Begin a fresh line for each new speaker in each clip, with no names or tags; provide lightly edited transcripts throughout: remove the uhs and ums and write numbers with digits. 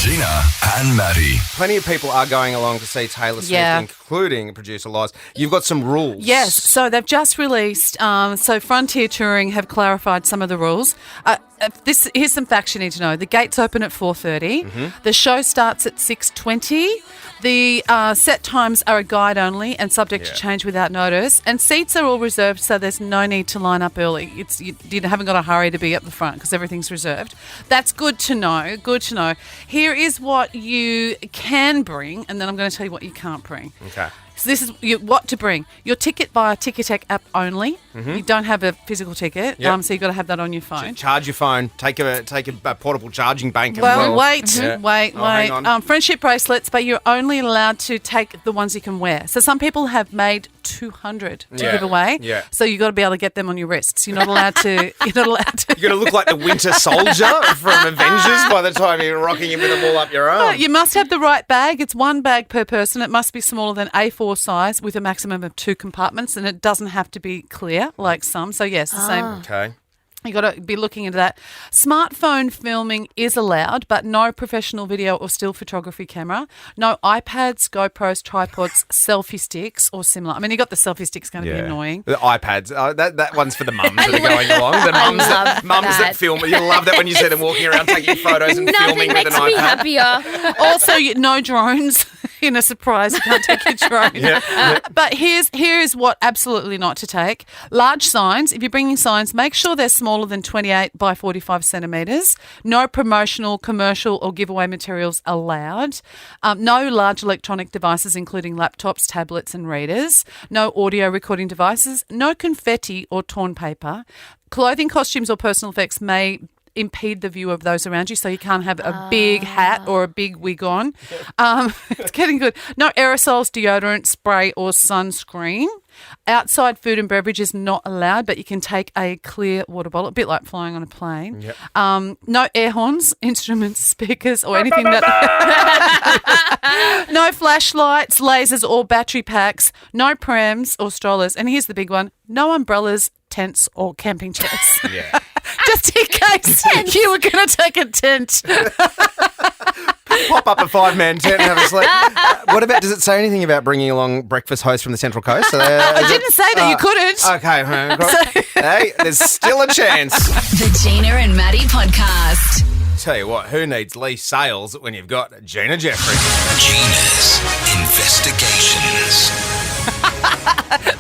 Gina and Matty.
Plenty of people are going along to see Taylor Swift, including producer Liz. You've got some rules.
Yes, so they've just released, so Frontier Touring have clarified some of the rules. Here's some facts you need to know. The gates open at 4:30.
Mm-hmm.
The show starts at 6:20. The set times are a guide only and subject to change without notice. And seats are all reserved, so there's no need to line up early. You haven't got to hurry to be up the front because everything's reserved. That's good to know. Good to know. Here is what you can bring, and then I'm going to tell you what you can't bring.
Okay.
So this is what to bring. Your ticket via Ticketek app only.
Mm-hmm.
You don't have a physical ticket, so you've got to have that on your phone.
Charge your phone. Take a portable charging bank.
Well, wait.
Hang on.
Friendship bracelets, but you're only allowed to take the ones you can wear. So some people have made 200 to give away.
Yeah.
So you've got to be able to get them on your wrists. You're not allowed to. You're not allowed to.
You're going to look like the Winter Soldier from Avengers by the time you're rocking him with them all up your arm.
You must have the right bag. It's one bag per person. It must be smaller than A4 size with a maximum of 2 compartments, and it doesn't have to be clear like some. So yes, the same.
Okay.
You got to be looking into that. Smartphone filming is allowed, but no professional video or still photography camera. No iPads, GoPros, tripods, selfie sticks or similar. I mean, you got the selfie sticks going to be annoying.
The iPads. That one's for the mums that are going along. The mums that film. You love that when you see them walking around taking photos and filming with an
Nothing makes me
iPad.
happier.
Also, no drones. In a surprise, you can't take your drone. But here is what absolutely not to take. Large signs. If you're bringing signs, make sure they're smaller than 28 by 45 centimetres. No promotional, commercial or giveaway materials allowed. No large electronic devices, including laptops, tablets and readers. No audio recording devices. No confetti or torn paper. Clothing, costumes or personal effects may impede the view of those around you, so you can't have a big hat or a big wig on. It's getting good. No aerosols, deodorant, spray or sunscreen. Outside food and beverage is not allowed, but you can take a clear water bottle, a bit like flying on a plane. No air horns, instruments, speakers or anything that... No flashlights, lasers or battery packs. No prams or strollers. And here's the big one. No umbrellas, tents or camping chairs. Just in case you were going to take a tent.
Pop up a 5-man tent and have a sleep. What about, does it say anything about bringing along breakfast hosts from the Central Coast?
I didn't say that you couldn't.
Okay. Hey, there's still a chance.
The Gina and Matty podcast.
Tell you what, who needs Lee Sales when you've got Gina Jeffrey?
Gina's Investigations.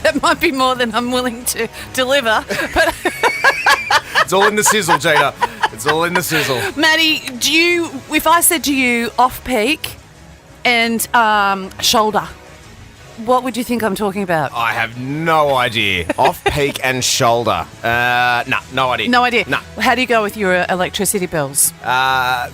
That might be more than I'm willing to deliver. But
It's all in the sizzle, Gina. It's all in the sizzle.
Matty, if I said to you off-peak and shoulder, what would you think I'm talking about?
I have no idea. Off-peak and shoulder. No idea.
No idea?
No.
How do you go with your electricity bills?
I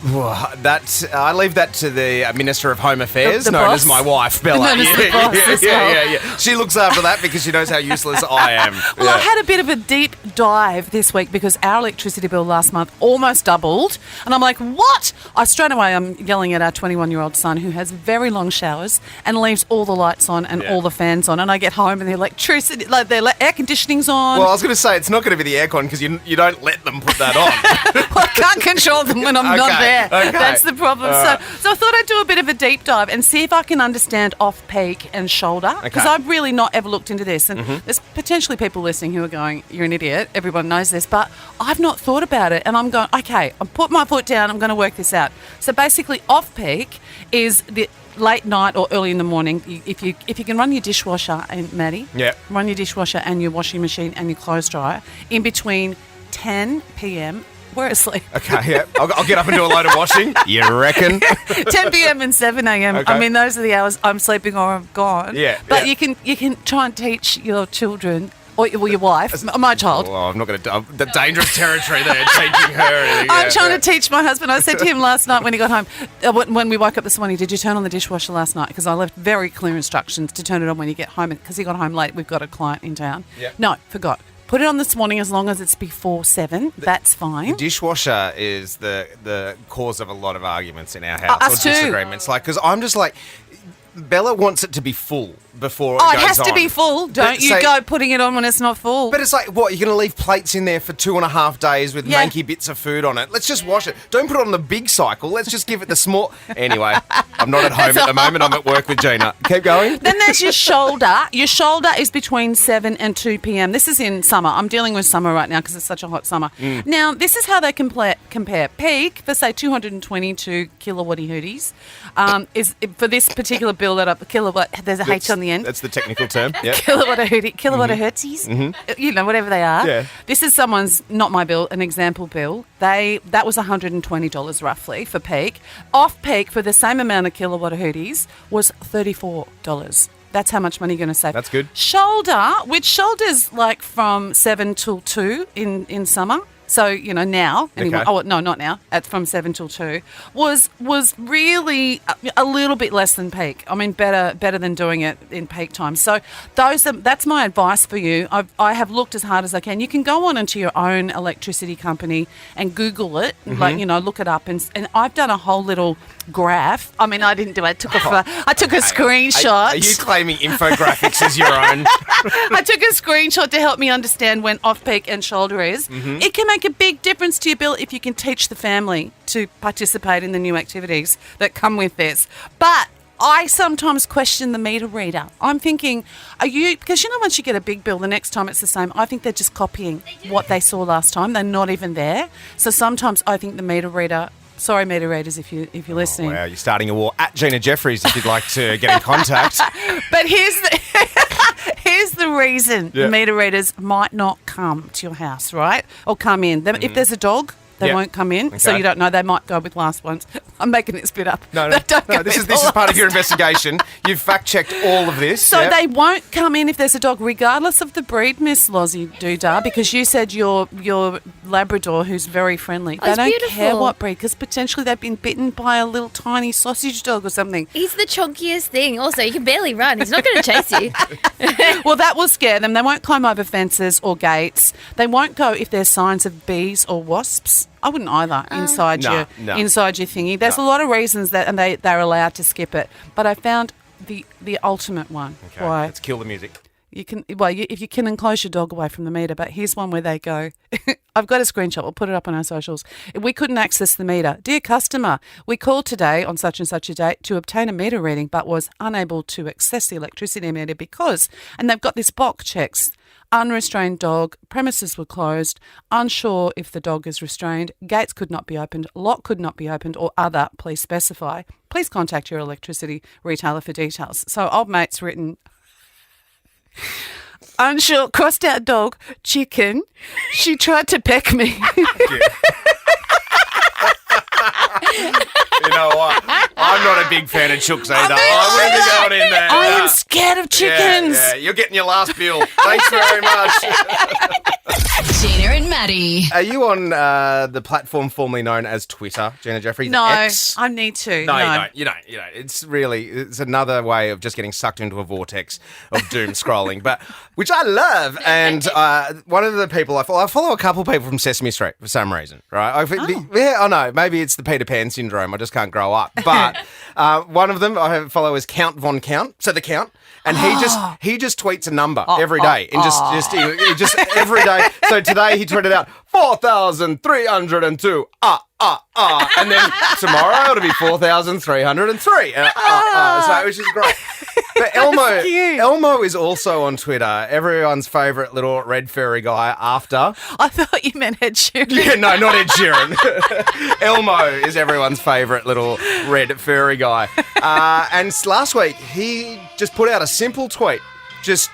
leave that to the Minister of Home Affairs,
The
known
boss?
as my wife, Bella.
Known as the boss as well.
Yeah. She looks after that because she knows how useless I am.
Well, I had a bit of a deep dive this week because our electricity bill last month almost doubled. And I'm like, what? Straight away, I'm yelling at our 21-year-old son who has very long showers and leaves all the lights on and all the fans on. And I get home and the electricity, like their air conditioning's on.
Well, I was going to say, it's not going to be the aircon because you don't let them put that on.
Well, I can't control them when I'm not there.
Okay.
That's the problem. So I thought I'd do a bit of a deep dive and see if I can understand off-peak and shoulder, because I've really not ever looked into this. And there's potentially people listening who are going, you're an idiot, everyone knows this, but I've not thought about it. And I'm going, okay, I'm putting my foot down, I'm going to work this out. So basically off-peak is the late night or early in the morning. If you can run your dishwasher, and Matty, run your dishwasher and your washing machine and your clothes dryer in between 10 p.m. We're asleep.
Okay, yeah. I'll get up and do a load of washing. You reckon?
10 p.m. and 7 a.m.
Okay.
I mean, those are the hours I'm sleeping or I'm gone.
Yeah.
But you can try and teach your children or your wife, my child.
Well, I'm not going to... The dangerous territory there, teaching her.
I'm trying to teach my husband. I said to him last night when he got home, when we woke up this morning, did you turn on the dishwasher last night? Because I left very clear instructions to turn it on when you get home. Because he got home late, we've got a client in town.
Yep.
No, forgot. Put it on this morning as long as it's before 7. That's fine.
The dishwasher is the cause of a lot of arguments in our house.
Us
or
too.
disagreements. Like, because I'm just like... Bella wants it to be full before it
Oh,
goes
it has to
on.
be full. Don't
But
you
say-
go putting it on when it's not full.
But it's like, what, you're going to leave plates in there for 2.5 days with
Yeah.
manky bits of food on it? Let's just wash it. Don't put it on the big cycle. Let's just give it the small... Anyway, I'm not at home at the moment. I'm at work with Gina. Keep going.
Then there's your shoulder. Your shoulder is between 7 and 2 p.m. This is in summer. I'm dealing with summer right now because it's such a hot summer. Now, this is how they compare. Peak for, say, 222 kilowatty hooties is for this particular bill that up kilowatt. There's a H on the end.
That's the technical term. Yep.
Kilowatt hertzies, you know, whatever they are.
Yeah.
This is someone's, not my bill, an example bill. That was $120 roughly for peak. Off peak for the same amount of kilowatt hooties was $34. That's how much money you're going to save.
That's good.
Shoulder, which shoulder's like from 7 till 2 in summer. So, you know, now, anyway,
Okay.
oh, no, not now, at from 7 till 2, was really a little bit less than peak. I mean, better than doing it in peak time. So that's my advice for you. I have looked as hard as I can. You can go on into your own electricity company and Google it, like, you know, look it up. And I've done a whole little graph. I mean, I didn't do it. I took a screenshot.
Are you claiming infographics as your own?
I took a screenshot to help me understand when off-peak and shoulder is. It can make a big difference to your bill if you can teach the family to participate in the new activities that come with this. But I sometimes question the meter reader. I'm thinking, because you know once you get a big bill, the next time it's the same. I think they're just copying what they saw last time. They're not even there. So sometimes I think the meter reader... Sorry, meter readers, if you're listening.
Wow, you're starting a war. At Gina Jeffries, if you'd like to get in contact.
But here's the reason
Yeah.
the meter readers might not come to your house, right? Or come in. If there's a dog, they
Yeah.
won't come in. So
Okay.
you don't know. They might go with last ones. I'm making this bit up.
No,
They don't go
this
with
is
the
part of your
last.
investigation. You've fact-checked all of this.
So
yeah?
they won't come in if there's a dog, regardless of the breed, Miss Lozzie Doodah, because you said your Labrador, who's very friendly.
Oh,
They
it's
don't care
beautiful.
what breed, because potentially they've been bitten by a little tiny sausage dog or something.
He's the chunkiest thing. Also, you can barely run. He's not going to chase you.
Well, that will scare them. They won't climb over fences or gates. They won't go if there's signs of bees or wasps. I wouldn't either inside
No,
your
no.
inside your thingy. There's a lot of reasons that, and they're allowed to skip it. But I found the ultimate one.
Okay,
Why
let's kill the music.
you can? Well, if you can enclose your dog away from the meter. But here's one where they go. I've got a screenshot. We'll put it up on our socials. We couldn't access the meter. Dear customer, we called today on such and such a date to obtain a meter reading, but was unable to access the electricity meter because, and they've got this box checks. Unrestrained dog, premises were closed, unsure if the dog is restrained, gates could not be opened, lock could not be opened, or other, please specify. Please contact your electricity retailer for details. So old mate's written, unsure, crossed out dog, chicken, she tried to peck me.
You know what? I'm not a big fan of chooks either. I wouldn't be going in there.
I
No.
am scared of chickens.
Yeah, you're getting your last bill. Thanks very much.
Gina and Maddie.
Are you on the platform formerly known as Twitter, Gina Jeffries?
No,
X?
I need to.
No, you don't. It's another way of just getting sucked into a vortex of doom scrolling, but which I love. And one of the people I follow a couple of people from Sesame Street for some reason, right? I know, maybe it's the Peter Pan syndrome. I just can't grow up. But one of them I follow is Count Von Count, so the Count, and he just tweets a number every day, and just every day. So today he tweeted out 4,302. And then tomorrow it'll be 4,303. So which is great. But Elmo is also on Twitter. Everyone's favourite little red furry guy after.
I thought you meant Ed Sheeran.
Yeah, no, not Ed Sheeran. Elmo is everyone's favourite little red furry guy. And last week he just put out a simple tweet. Just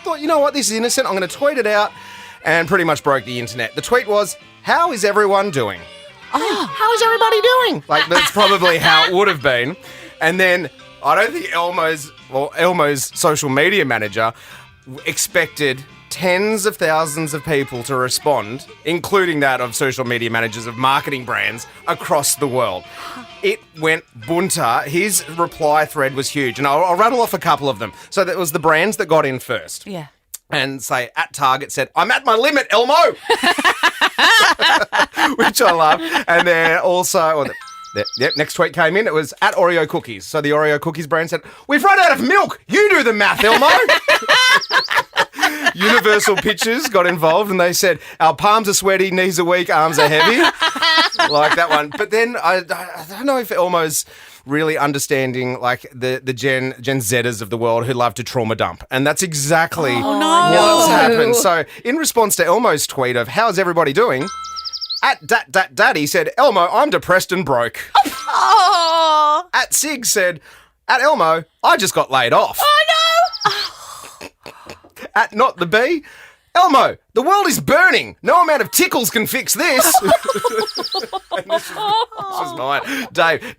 thought, you know what, this is innocent. I'm going to tweet it out, and pretty much broke the internet. The tweet was, "How is everyone doing?" How is everybody doing? Like, that's probably how it would have been. And then I don't think Elmo's social media manager expected tens of thousands of people to respond, including that of social media managers of marketing brands across the world. It went bunter. His reply thread was huge. And I'll rattle off a couple of them. So that was the brands that got in first.
Yeah.
And say, at Target said, "I'm at my limit, Elmo." Which I love. And then also, Yep, next tweet came in. It was at Oreo Cookies. So the Oreo Cookies brand said, "We've run out of milk. You do the math, Elmo." Universal Pictures got involved and they said, "Our palms are sweaty, knees are weak, arms are heavy." Like that one. But then I don't know if Elmo's really understanding like the Gen Zers of the world who love to trauma dump. And that's exactly what's happened. So in response to Elmo's tweet of "How's everybody doing?" At Daddy said, "Elmo, I'm depressed and broke."
Oh.
At Sig said, "At Elmo, I just got laid off."
Oh, no.
At Not the Bee, "Elmo, the world is burning. No amount of tickles can fix this." And this was mine.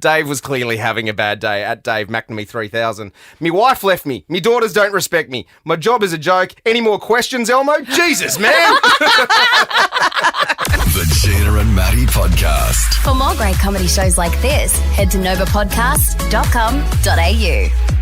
Dave was clearly having a bad day. At Dave McNamee 3000. "Me wife left me. Me daughters don't respect me. My job is a joke. Any more questions, Elmo? Jesus, man."
The Gina and Matty Podcast.
For more great comedy shows like this, head to novapodcast.com.au.